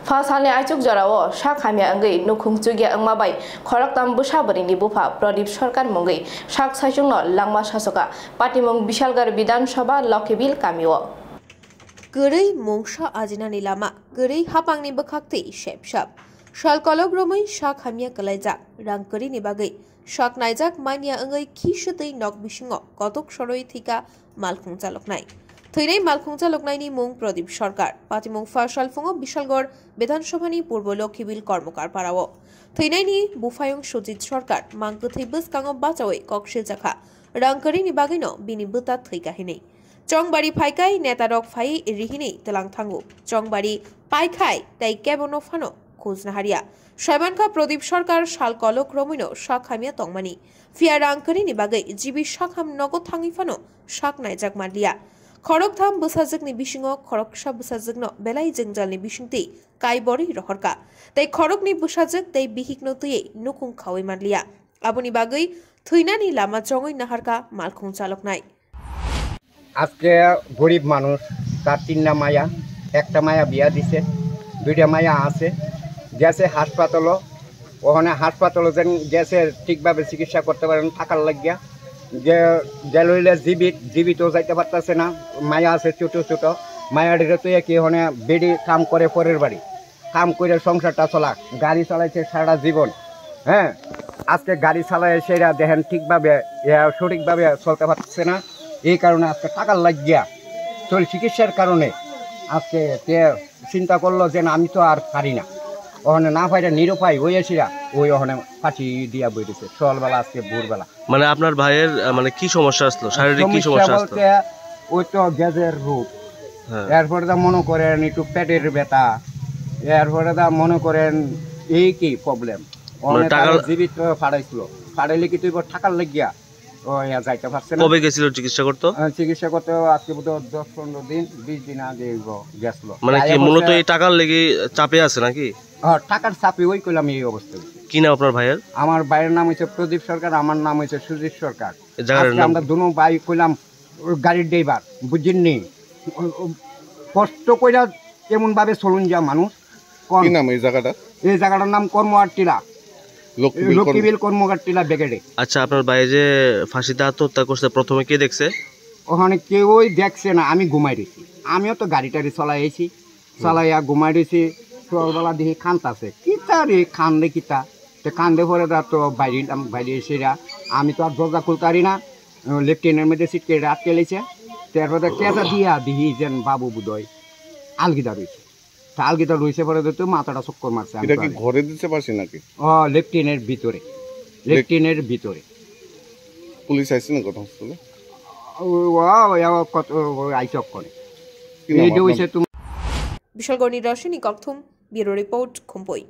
Fasalni Achuk Jarao, Shakhamia Angi, Nukung Jugia Angmabai, Koraktam Bushabari Bufa, Pradip Sarkar Mongi, Shak Sajuno, Langma Shasoka, Patimong Bishalgar Bidan Shaba, Lokibil Kamio. Guri Mongsha Ajinani Lama, Guri Hapangni Bakakti, Shep Shap, Shalkolog Romi, Shakhamia Kalajak, Rankari Nibagi, Shak Naizak, Mania Angi, Kishati Nok Bishingo, Kotok Shoroi Thika, Malkung Jaloknai. Thuinai Malkung Jaloknaini Mung Pradip Sarkar, Patimong Fashal Fungo, Bishalgor, Bedan Shabani, Purbo Lokibil Kormokar Parao. Thuinaini, Bufayong Shojit Sarkar, Mankuthibus Kango Bachawe, Kokshil Jaka, Rankari Nibagino, Binibuta Thikahine. Chongbari Paikai, Netarok Fai, Irihine, Telang Tango, Chongbari Paikai, Tai Kebono Fano, Kuznaharia, Shabanka Pradip Sarkar, Shalkolok Romino, Shakhamia Tongmani, Fia Rankari Nibagay, Jibi Shakham Nogo Tangifano, Shak Naijak Madlia. Khoroktham busajagni bishingo khoroksha busajagno belai jengjalni bishingti kaibori rohorka tai khorokni busajag tai bihikno tuye nukung khawi madlia aboni bagai thuinani lama chongoi naharka malkhung chaloknai আজকে গরিব মানুষ তার তিনটা মায়া একটা মায়া বিয়া দিছে দুইটা মায়া আছে গেছে হাসপাতালে ওখানে হাসপাতালে যেন গেছে ঠিকভাবে চিকিৎসা করতে পারেন টাকার লাগিয়া গেল হইলে জীবিতও যাইতে পারতেছে না মায়া আছে ছোট ছোট মায়াটিরে তো কি ওখানে বেডি কাম করে পরের বাড়ি কাম করে সংসারটা চলা গাড়ি চালাইছে সারা জীবন হ্যাঁ আজকে গাড়ি চালায় সেরা দেখেন ঠিকভাবে সঠিকভাবে চলতে পারছে না এই কারণে আজকে টাকার লাগিয়া চিকিৎসার কারণে আজকে চিন্তা করলো যে আমি তো আর পারি না ওখানে না পাইরা নিরুপায় হয়েছিরা ওই ওখানে ফাঁসি দিয়া বইতেছে সকালবেলা আজকে ভোরবেলা মানে আপনার ভাইয়ের মানে কি সমস্যা আসলো শারীরিক কি সমস্যা আসলো ওই তো গ্যাসের রোগ এরপরে দা মনে করেন একটু পেটের ব্যথা এরপরে দা মনে করেন এই কি প্রবলেম অনেক টাকা জীবিত ফাড়াইছিল ফাড়াইলে কি তুই টাকার লাগিয়া যাইতে পারছে না কবে গেছিল চিকিৎসা করতে আজকে বোধ 10-15 দিন 20 দিন আগে গেছিল মানে কি মূলত এই টাকার লাগি চাপে আছে নাকি টাকার চাপে ওই কইলাম এই অবস্থা কি নাম আপনার ভাইয়ের আমার ভাইয়ের নাম হইছে প্রদীপ সরকার আমার নাম হইছে সুজিত সরকার আজকে আমরা দুনো ভাই কইলাম গাড়ির ড্রাইভার বুঝিননি কষ্ট কইরা কেমন ভাবে চলুন যা মানুষ কি নাম এই জায়গাটার নাম কর্মহাট টিলা লক্ষ্মীবিল কর্মঘাট টিলা বেগেডে আচ্ছা আপনার ভাই যে ফাঁসিতে আত্মহত্যা করছে প্রথমে কে দেখছে ওখানে কেউই দেখছে না আমি ঘুমাই রয়েছি আমিও তো গাড়িটারি চালাইছি চালাইয়া ঘুমাই রয়েছি সকালবেলা দেখি কান্দাছে কিতা রে কান্দে কিতা তো কান্দে পরে তো বাইরে এসেরা আমি তো আর দরজা খুলতে পারি না লেফটেন্যান্টের মধ্যে সিটকে আটকে লেছে তারপরে কেঁচা দিয়া দিহি যেন বাবু বুধয় আলগিদা রয়েছে আলগিদা রয়েছে পরে তো মাথাটা চক্কর মারছে এটা কি ঘরে দিতে পারছি নাকি লেফটেন্যান্টের ভিতরে পুলিশ আইছে না কথা হচ্ছে আইসক করে বিশালগড় নির্বাচনী কর্থুম ব্যুরো রিপোর্ট খুম্পই।